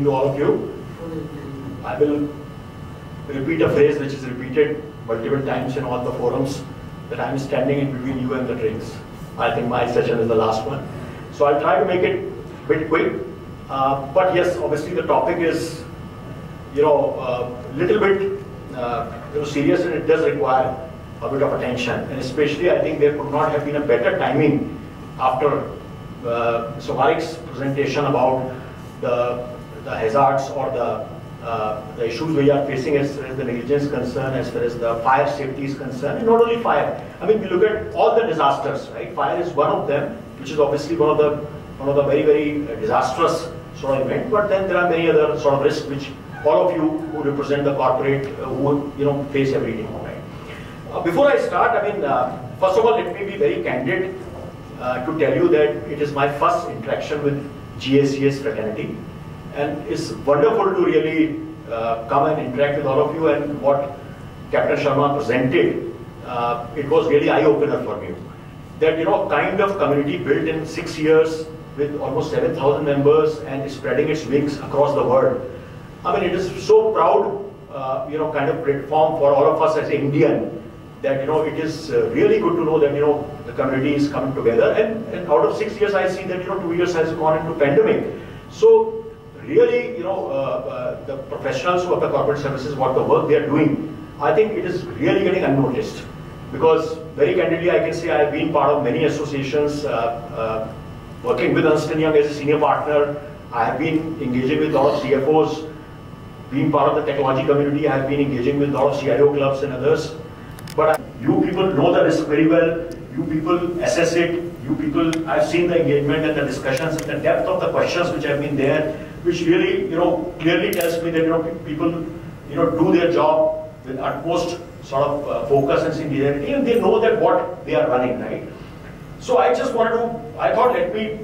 to all of you. I will repeat a phrase which is repeated multiple times in all the forums, that I am standing in between you and the drinks. I think my session is the last one. So I'll try to make it a bit quick. But yes, obviously the topic is, little bit serious, and it does require a bit of attention. And especially, I think there could not have been a better timing after Somarik's presentation about the hazards or the issues we are facing as far as the negligence concerned, as far as the fire safety is concerned, and not only fire. I mean, we look at all the disasters, right? Fire is one of them, which is obviously one of the very, very disastrous sort of event. But then there are many other sort of risks which all of you who represent the corporate who face every day, right? Before I start, I mean, first of all, let me be very candid to tell you that it is my first interaction with GACS fraternity. And it's wonderful to really come and interact with all of you, and what Captain Sharma presented, it was really eye-opener for me. That, kind of community built in 6 years with almost 7,000 members and spreading its wings across the world. I mean, it is so proud, kind of platform for all of us as Indian, that, it is really good to know that, the community is coming together. And out of 6 years, I see that, 2 years has gone into pandemic. So, really, the professionals of the corporate services, what the work they are doing, I think it is really getting unnoticed. Because very candidly, I can say I have been part of many associations, working with Ernst & Young as a senior partner. I have been engaging with a lot of CFOs, being part of the technology community. I have been engaging with a lot of CIO clubs and others. But you people know the risk very well. You people assess it. You people, I've seen the engagement and the discussions and the depth of the questions which have been there, which really, clearly tells me that, people, do their job with utmost sort of focus and sincerity, and they know that what they are running, right? So I just I thought let me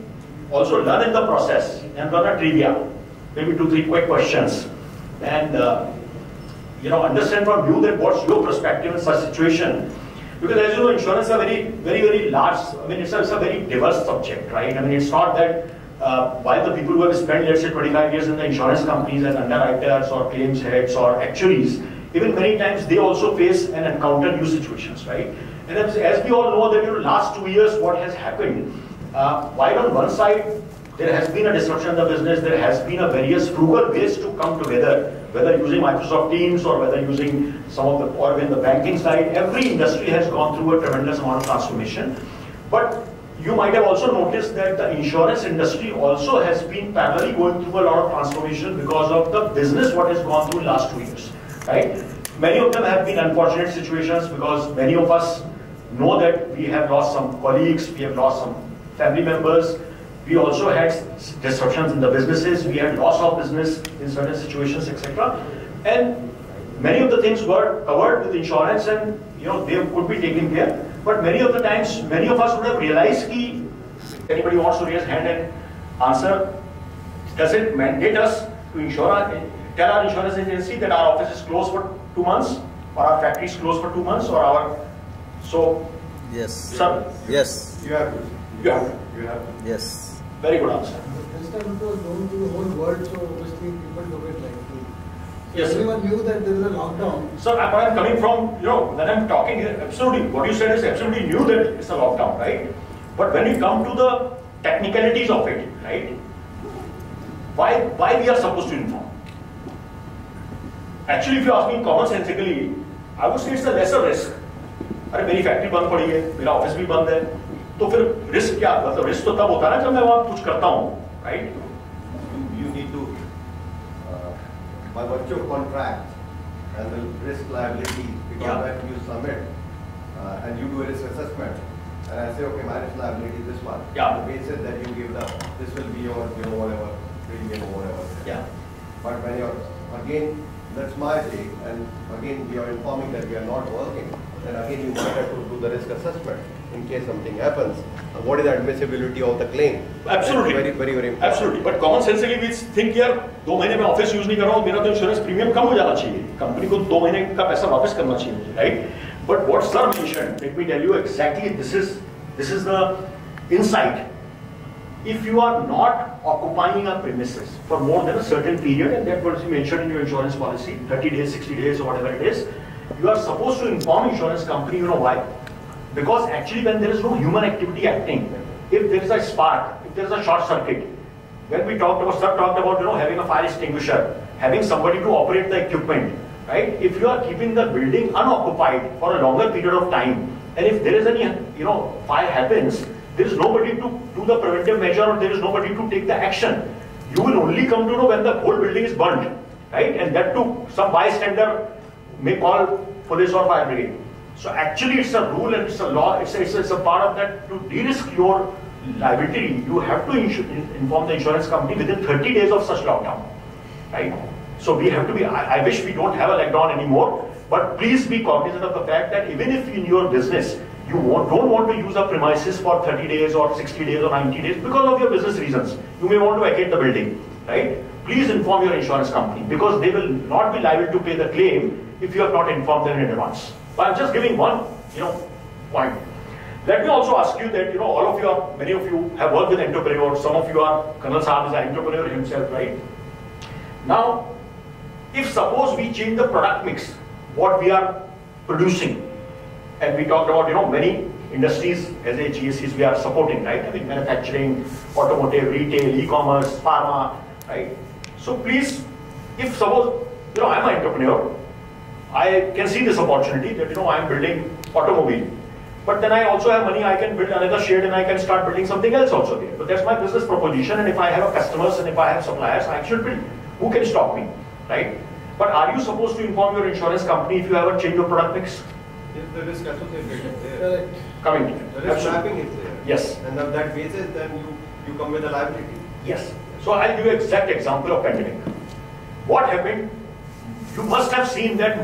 also learn in the process and run a trivia, maybe 2-3 quick questions, and, understand from you that what's your perspective in such situation. Because as you know, insurance is a very, very, very large, I mean, it's a very diverse subject, right? I mean, it's not that while the people who have spent, let's say, 25 years in the insurance companies as underwriters or claims heads or actuaries, even many times they also face and encounter new situations, right? And as we all know that, last 2 years, what has happened, while on one side, there has been a disruption in the business, there has been a various frugal ways to come together, whether using Microsoft Teams or whether using some of the, or in the banking side, every industry has gone through a tremendous amount of transformation. But you might have also noticed that the insurance industry also has been parallelly going through a lot of transformation because of the business what has gone through last 2 years, right? Many of them have been unfortunate situations because many of us know that we have lost some colleagues, we have lost some family members. We also had disruptions in the businesses, we had loss of business in certain situations, etc. And many of the things were covered with insurance and they could be taken care. But many of the times, many of us would have realized that anybody wants to raise hand and answer, does it mandate us to tell our insurance agency that our office is closed for 2 months or our factory is closed for 2 months or our, so? Yes. Sir? Yes. You have to. Yes. Very good answer. This time it was known to the whole world, so obviously people took it lightly. Yes. Everyone knew that there was a lockdown. So where I'm coming from, when I'm talking here, absolutely, what you said is absolutely new that it's a lockdown, right? But when you come to the technicalities of it, right? Why we are supposed to inform? Actually, if you ask me common sensically, I would say it's a lesser risk. अरे मेरी factory बंद पड़ी है, मेरा office भी बंद है, तो फिर रिस्क क्या? मतलब रिस्क तो तब होता है ना जब मैं वहाँ कुछ करता हूँ, right? You need to, by virtue of contract and the risk liability, because when you submit and you do a risk assessment, and I say, okay, my risk liability is this one. Yeah. The basis that you give this will be your, whatever premium or whatever. Yeah. But when you're again, that's my take, and again we are informing that we are not working, then again you might have to do the risk assessment in case something happens. What is the admissibility of the claim? Absolutely. Very, very, very important. Absolutely. But common sensically we think यार 2 महीने में office use नहीं कर रहा हूँ, मेरा तो insurance premium कम हो जाना चाहिए, कंपनी को 2 महीने का पैसा वापस करना चाहिए मुझे, right? But what sir mentioned, let me tell you exactly, this is the insight if you are not occupying a premises for more than a certain period, and that was mentioned in your insurance policy, 30 days, 60 days, or whatever it is, you are supposed to inform insurance company. You know why? Because actually when there is no human activity acting, if there is a spark, if there is a short circuit, when we talked about, Sir talked about, having a fire extinguisher, having somebody to operate the equipment, right? If you are keeping the building unoccupied for a longer period of time, and if there is any, fire happens, there is nobody to do the preventive measure, or there is nobody to take the action. You will only come to know when the whole building is burnt, right? And that too, some bystander may call police or fire brigade. So actually it's a rule and it's a law, it's a part of that. To de-risk your liability, you have to inform the insurance company within 30 days of such lockdown, right? So we have to be, I wish we don't have a lockdown anymore, but please be cognizant of the fact that even if in your business, you don't want to use a premises for 30 days or 60 days or 90 days because of your business reasons, you may want to vacate the building, right? Please inform your insurance company, because they will not be liable to pay the claim if you have not informed them in advance. But I'm just giving one, point. Let me also ask you that, all of you are, many of you have worked with entrepreneurs. Some of you are, Colonel Saab is an entrepreneur himself, right? Now, if suppose we change the product mix, what we are producing, and we talked about, many industries as a GACS we are supporting, right? I mean, manufacturing, automotive, retail, e-commerce, pharma, right? So please, if suppose, I'm an entrepreneur, I can see this opportunity that, I am building automobile. But then I also have money, I can build another shed and I can start building something else also there. But that's my business proposition, and if I have customers and if I have suppliers, I should build. Who can stop me, right? But are you supposed to inform your insurance company if you have a change of product mix? If the risk associated is there. Correct. Coming to that. The risk mapping is there. Yes. And on that basis, then you come with a liability. Yes. So I'll give you an exact example of pandemic. What happened? You must have seen that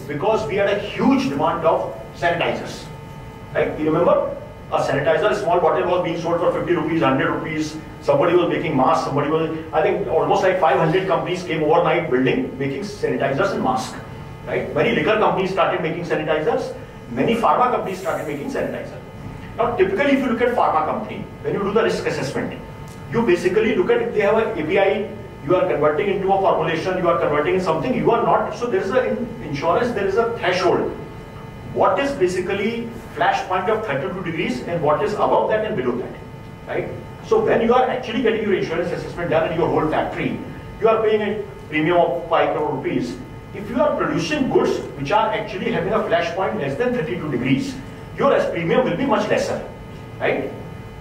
because we had a huge demand of sanitizers. Right? You remember? A sanitizer, a small bottle was being sold for 50 rupees, 100 rupees. Somebody was making masks, I think almost like 500 companies came overnight making sanitizers and masks. Right? Many liquor companies started making sanitizers. Many pharma companies started making sanitizers. Now, typically, if you look at pharma company, when you do the risk assessment, you basically look at if they have an API, you are converting into a formulation, you are converting in something, you are not. So there is in insurance, there is a threshold. What is basically flash point of 32 degrees and what is above that and below that, right? So when you are actually getting your insurance assessment done in your whole factory, you are paying a premium of 5 crore rupees. If you are producing goods which are actually having a flash point less than 32 degrees, your premium will be much lesser, right?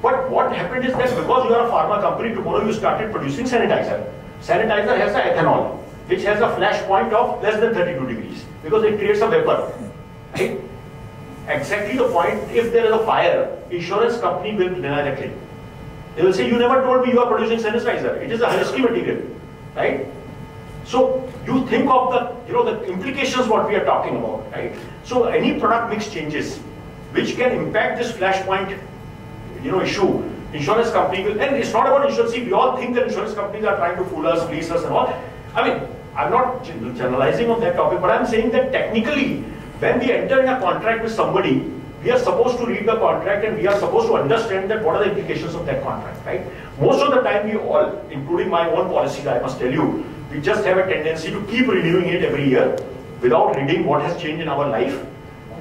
But what happened is that because you are a pharma company, tomorrow you started producing sanitizer. Sanitizer has a ethanol, which has a flash point of less than 32 degrees because it creates a vapor, right? Exactly the point, if there is a fire, insurance company will deny the claim. They will say, you never told me you are producing sanitizer. It is a risky material, right? So you think of the implications what we are talking about, right? So any product mix changes which can impact this flashpoint, issue. Insurance company will, and it's not about insurance. See, we all think that insurance companies are trying to fool us, fleece us, and all. I mean, I'm not generalizing on that topic, but I'm saying that technically, when we enter in a contract with somebody, we are supposed to read the contract and we are supposed to understand that what are the implications of that contract, right? Most of the time, we all, including my own policies, I must tell you, we just have a tendency to keep renewing it every year without reading what has changed in our life.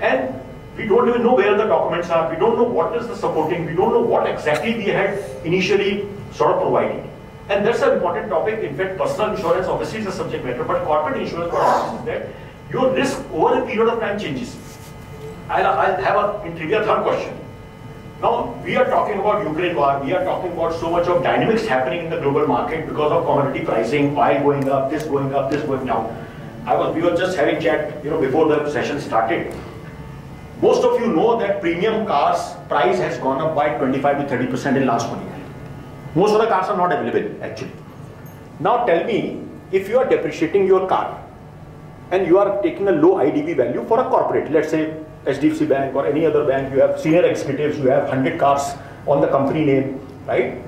And we don't even know where the documents are. We don't know what is the supporting. We don't know what exactly we had initially sort of provided. And that's an important topic. In fact, personal insurance obviously is a subject matter, but corporate insurance is that your risk over a period of time changes. I'll have in trivia third question. Now, we are talking about Ukraine war. We are talking about so much of dynamics happening in the global market because of commodity pricing, oil going up, this going up, this going down. We were just having chat, before the session started. Most of you know that premium cars price has gone up by 25 to 30% in last 1 year. Most of the cars are not available actually. Now tell me, if you are depreciating your car and you are taking a low IDV value for a corporate, let's say HDFC Bank or any other bank, you have senior executives, you have 100 cars on the company name, right?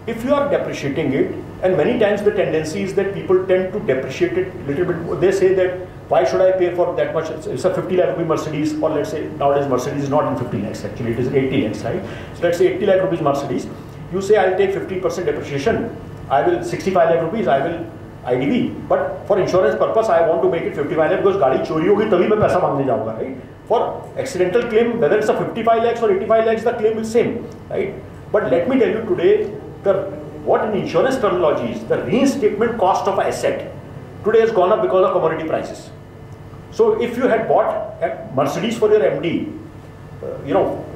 If you are depreciating it, and many times the tendency is that people tend to depreciate it a little bit. They say that, why should I pay for that much? It's a 50 lakh rupee Mercedes, or let's say nowadays Mercedes is not in 50 lakhs actually, it is 80 lakhs, right? So let's say 80 lakh rupees Mercedes. You say I'll take 15% depreciation, I will 65 lakh rupees, I will IDV, but for insurance purpose I want to make it 55 lakh because गाड़ी चोरी होगी तभी मैं पैसा मांगने जाऊँगा, right? For accidental claim, whether it's a 55 lakhs or 85 lakhs, the claim is same, right? But let me tell you today, what in insurance terminology is, the reinstatement cost of an asset today has gone up because of commodity prices. So if you had bought a Mercedes for your MD,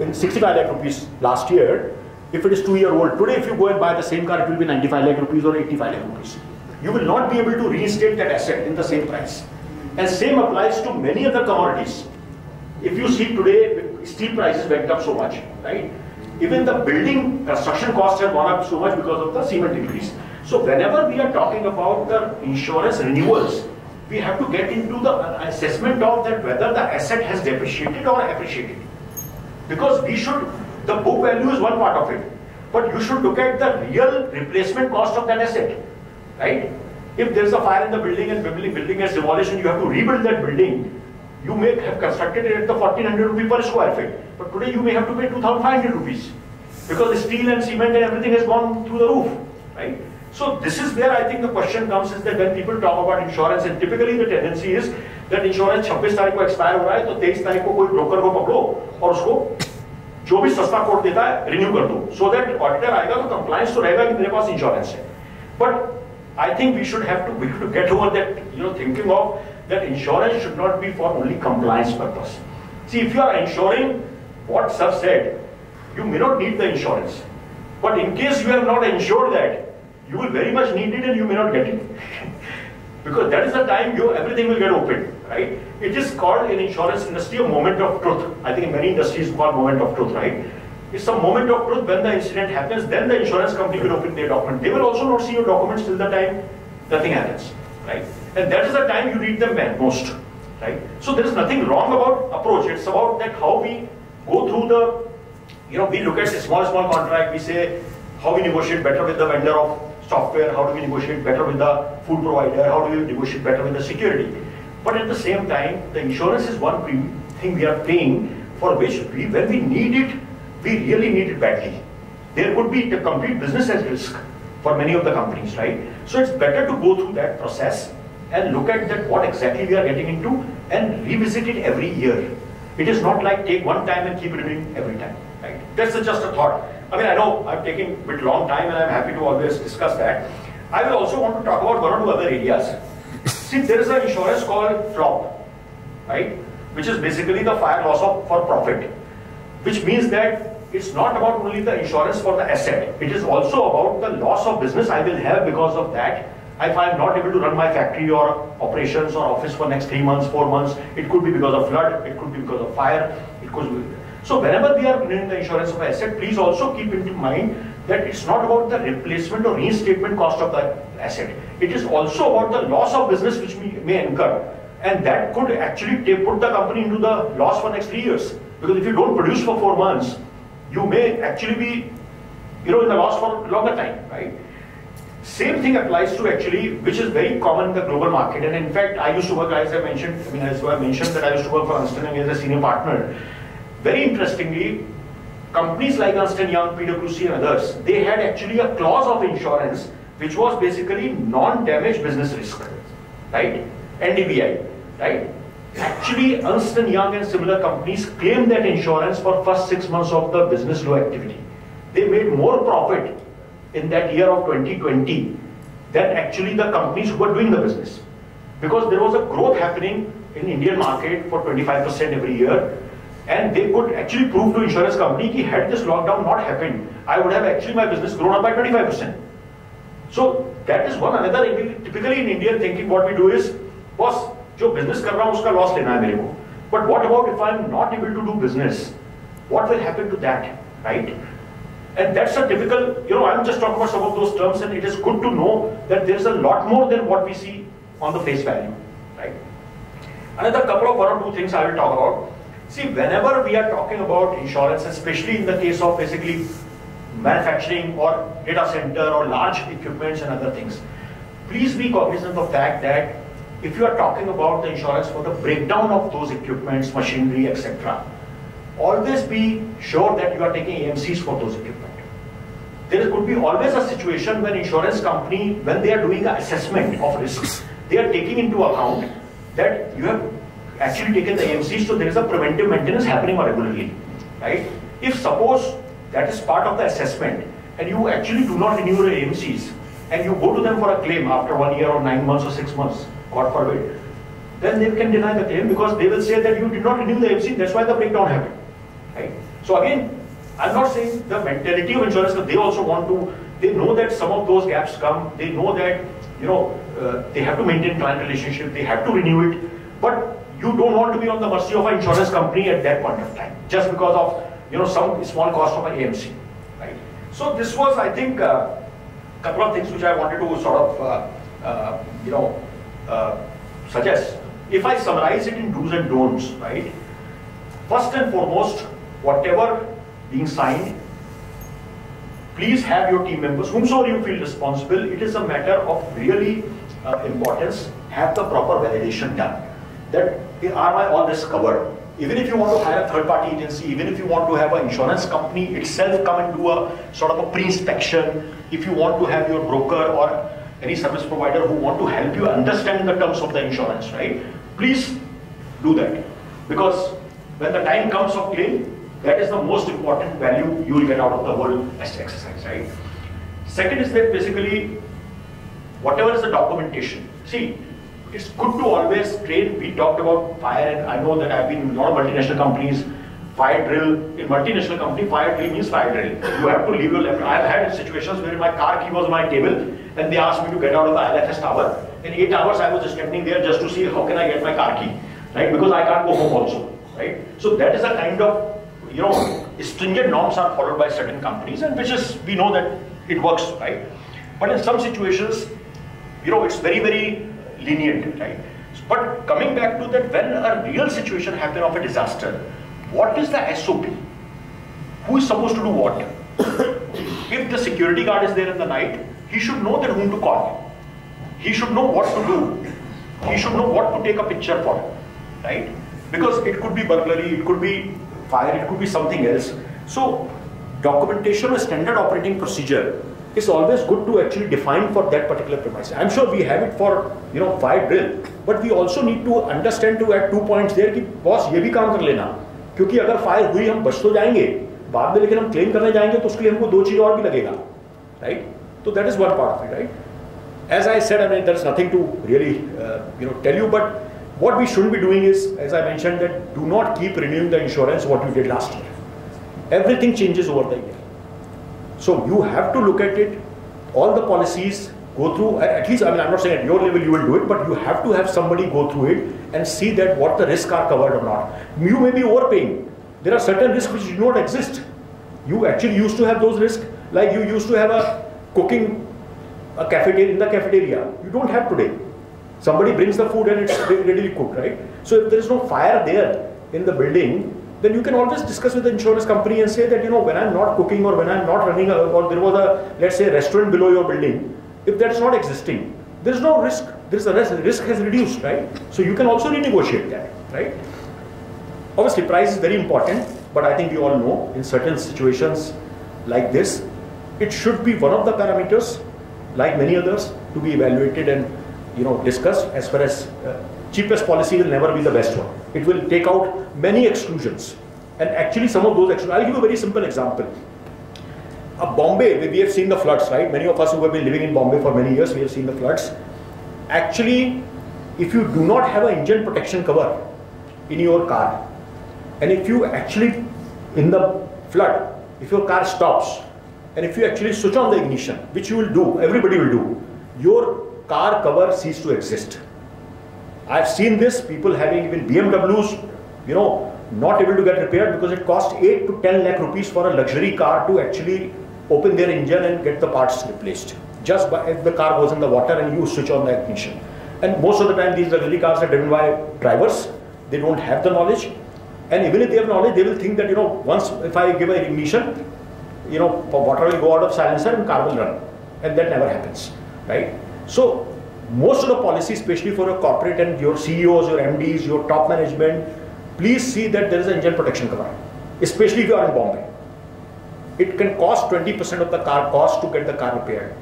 in 65 lakh rupees last year, if it is 2-year-old, today if you go and buy the same car, it will be 95 lakh rupees or 85 lakh rupees. You will not be able to reinstate that asset in the same price. And same applies to many other commodities. If you see today, steel prices went up so much, right? Even the building construction costs have gone up so much because of the cement increase. So whenever we are talking about the insurance renewals, we have to get into the assessment of that whether the asset has depreciated or appreciated. Because the book value is one part of it, but you should look at the real replacement cost of that asset, right? If there is a fire in the building and building gets demolished and you have to rebuild that building, you may have constructed it at the 1400 rupees per square feet, but today you may have to pay 2500 rupees because the steel and cement and everything has gone through the roof, right? So this is where I think the question comes is that when people talk about insurance, and typically the tendency is that insurance 26 तारीख को expire हो रहा है तो 23 तारीख को कोई broker को पकड़ो और उसको जो भी सस्ता कोट देता है रिन्यू कर दो, so that ऑडिटर आएगा तो कंप्लायंस तो रहेगा कि मेरे पास इंश्योरेंस है. But I think we should have to get over that, thinking of that insurance should not be for only compliance purpose. See, if you are insuring what Sir said, you may not need the insurance, but in case you have not insured that, you will very much need it and you may not get it. Because that is the time everything will get opened, right? It is called in insurance industry a moment of truth. I think in many industries it's called moment of truth, right? It's a moment of truth. When the incident happens, then the insurance company will open their document. They will also not see your documents till the time nothing happens, right? And that is the time you read them most, right? So there is nothing wrong about approach. It's about that how we go through the, we look at a small contract, we say how we negotiate better with the vendor of software, how do we negotiate better with the food provider, how do we negotiate better with the security. But at the same time, the insurance is one thing we are paying for which when we need it, we really need it badly. There could be the complete business at risk for many of the companies, right? So it's better to go through that process and look at that what exactly we are getting into and revisit it every year. It is not like take one time and keep renewing every time, right? That's just a thought. I mean, I know I'm taking a bit long time and I'm happy to always discuss that. I will also want to talk about one or two other areas. See, there is an insurance called FLOP, right? Which is basically the fire loss for profit, which means that it's not about only the insurance for the asset. It is also about the loss of business I will have because of that. If I am not able to run my factory or operations or office for next 3 months, 4 months, it could be because of flood, it could be because of fire, it could be. So whenever we are renewing the insurance of asset, please also keep in mind that it's not about the replacement or reinstatement cost of the asset. It is also about the loss of business which we may incur. And that could actually put the company into the loss for next 3 years. Because if you don't produce for 4 months, you may actually be, in the loss for a longer time, right? Same thing applies to actually, which is very common in the global market. And in fact, I used to work, as I mentioned, that I used to work for Ernst & Young as a senior partner. Very interestingly, companies like Ernst & Young, PwC and others, they had actually a clause of insurance which was basically non-damage business risk, right? NDBI, right? Actually, Ernst & Young and similar companies claimed that insurance for first 6 months of the business low activity. They made more profit in that year of 2020 than actually the companies who were doing the business. Because there was a growth happening in Indian market for 25% every year. And they could actually prove to insurance company that had this lockdown not happened, I would have actually my business grown up by 25%. So that is one another. Typically in Indian thinking, what we do is, boss, जो business कर रहा हूँ उसका loss लेना है मेरे को. But what about if I'm not able to do business? What will happen to that, right? And that's a typical, I'm just talking about some of those terms, and it is good to know that there's a lot more than what we see on the face value, right? Another couple of 1 or 2 things I will talk about. See, whenever we are talking about insurance, especially in the case of basically manufacturing or data center or large equipments and other things, please be cognizant of the fact that if you are talking about the insurance for the breakdown of those equipments, machinery, etc., always be sure that you are taking AMCs for those equipment. there could be always a situation when insurance company, when they are doing an assessment of risks, they are taking into account that you have actually taken the AMCs, so there is a preventive maintenance happening regularly, right? If suppose that is part of the assessment and you actually do not renew your AMCs and you go to them for a claim after 1 year or 9 months or 6 months, God forbid, then they can deny the claim because they will say that you did not renew the AMC, that's why the breakdown happened, right? So again, I'm not saying the mentality of insurance, they also want to, they know that some of those gaps come, they know that, you know, they have to maintain client relationship, they have to renew it, but you don't want to be on the mercy of an insurance company at that point of time, just because of, you know, some small cost of an AMC, right? So this was, I think, a couple of things which I wanted to sort of, suggest. If I summarize it in do's and don'ts, right? First and foremost, whatever being signed, please have your team members, whomsoever you feel responsible, it is a matter of really importance, have the proper validation done. That are my all this covered? Even if you want to hire a third-party agency, even if you want to have an insurance company itself come and do a sort of a pre-inspection, if you want to have your broker or any service provider who want to help you understand the terms of the insurance, right? Please do that. Because when the time comes of claim, that is the most important value you will get out of the whole exercise, right? Second is that basically, whatever is the documentation. See, it's good to always train. We talked about fire, and I know that I've been in a lot of multinational companies. Fire drill, in multinational company, fire drill means fire drill. You have to leave your left. I've had situations where my car key was on my table and they asked me to get out of the LFS tower. In 8 hours I was standing there just to see how can I get my car key, right? Because I can't go home also, right? So that is a kind of, you know, stringent norms are followed by certain companies, and which is, we know that it works, right? But in some situations, you know, it's very, very lenient, right? But coming back to that, when a real situation happens of a disaster, what is the SOP? Who is supposed to do what? If the security guard is there in the night, he should know that whom to call. He should know what to do. He should know what to take a picture for, right? Because it could be burglary, it could be fire, it could be something else. So documentation or standard operating procedure is always good to actually define for that particular premise. I'm sure we have it for, you know, fire drill, but we also need to understand to add 2 points there कि boss ये भी काम कर लेना, क्योंकि अगर fire हुई हम बच तो जाएंगे बाद में, लेकिन हम क्लेम करने जाएंगे तो उसके लिए हमको 2 चीज और भी लगेगा, right? So that is one part of it, right? As I said, I mean, there's nothing to really you know, tell you, but what we shouldn't be doing is, as I mentioned, that do not keep renewing the insurance what you did last year. Everything changes over the year. So you have to look at it, all the policies, go through, at least, I mean, I'm not saying at your level you will do it, but you have to have somebody go through it and see that what the risks are covered or not. You may be overpaying. There are certain risks which do not exist. You actually used to have those risks, like you used to have a cooking a cafeteria in the cafeteria. You don't have today. Somebody brings the food and it's readily cooked, right? So if there is no fire there in the building, then you can always discuss with the insurance company and say that, you know, when I'm not cooking or when I'm not running, or there was a, let's say, a restaurant below your building, if that's not existing, there is no risk. There is a risk has reduced, right? So you can also renegotiate that, right? Obviously, price is very important, but I think we all know in certain situations like this, it should be one of the parameters, like many others, to be evaluated and, you know, discussed. As far as cheapest policy will never be the best one. It will take out many exclusions, and actually some of those exclusions. I'll give you a very simple example. Bombay, we have seen the floods, right? Many of us who have been living in Bombay for many years, we have seen the floods. Actually, if you do not have an engine protection cover in your car, and if you actually, in the flood, if your car stops, and if you actually switch on the ignition, which you will do, everybody will do, your car cover ceases to exist. I've seen this, people having even BMWs, you know, not able to get repaired because it costs 8 to 10 lakh rupees for a luxury car to actually open their engine and get the parts replaced. Just by, if the car goes in the water and you switch on the ignition. And most of the time these luxury cars are driven by drivers. They don't have the knowledge. And even if they have knowledge, they will think that, you know, once if I give an ignition, you know, water will go out of silencer and car will run. And that never happens, right? So most of the policies, especially for a corporate and your CEOs, your MDs, your top management, please see that there is an engine protection cover, especially if you are in Bombay. it can cost 20% of the car cost to get the car repaired.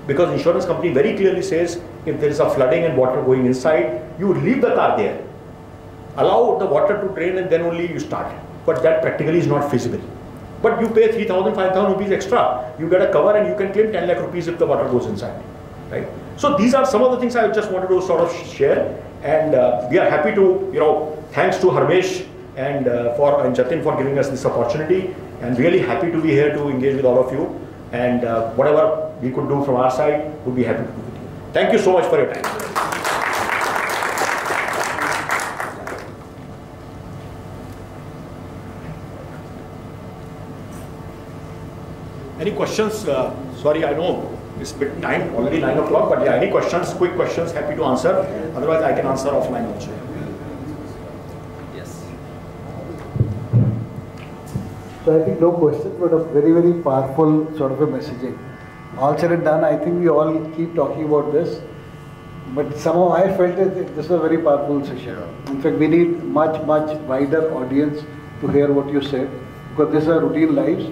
Because insurance company very clearly says, if there is a flooding and water going inside, you leave the car there. Allow the water to drain and then only you start. But that practically is not feasible. But you pay 3,000, 5,000 rupees extra. You get a cover and you can claim 10 lakh rupees if the water goes inside. Right? So these are some of the things I just wanted to sort of share. And we are happy to, thanks to Harmesh and Jatin for giving us this opportunity. And really happy to be here to engage with all of you. And whatever we could do from our side, would be happy to do with you. Thank you so much for your time. Any questions? Sorry, I know it's a bit time, already 9 o'clock, but yeah, any questions, quick questions, happy to answer. Otherwise, I can answer offline also. Yes. So I think no question, but a very, very powerful sort of a messaging. All said and done, I think we all keep talking about this, but somehow I felt that this is a very powerful session. In fact, we need much, much wider audience to hear what you said, because these are routine lives.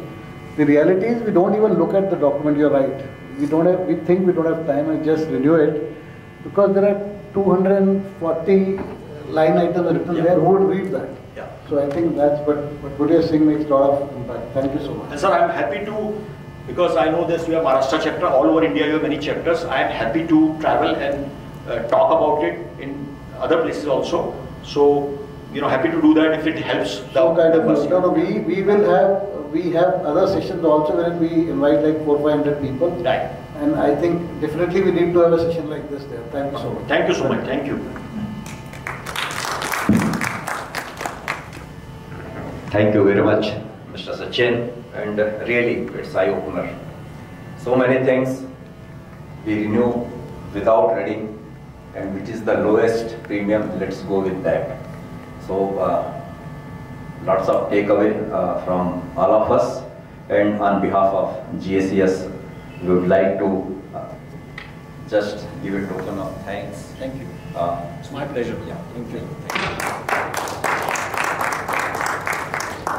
The reality is we don't even look at the document, you're right. We think we don't have time and just renew it, because there are 240 line items written there. Who would read that? Yeah. So I think that's what you're saying makes a lot of impact. Thank you so much. And sir, I'm happy to, because I know this, we have Maharashtra chapter, all over India you have many chapters. I am happy to travel and talk about it in other places also. So, happy to do that if it helps. We have other sessions also where we invite like 400-500 people. Right. And I think definitely we need to have a session like this there. Thank you so much. Thank you so much. Thank you. Thank you very much, Mr. Sachin, and really it's eye-opener. So many things we renew without reading, and which is the lowest premium, let's go with that. So lots of takeaway from all of us, and on behalf of GACS, we would like to just give a token of thanks. Thank you. It's my pleasure. Yeah. Thank you.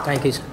Thank you, sir.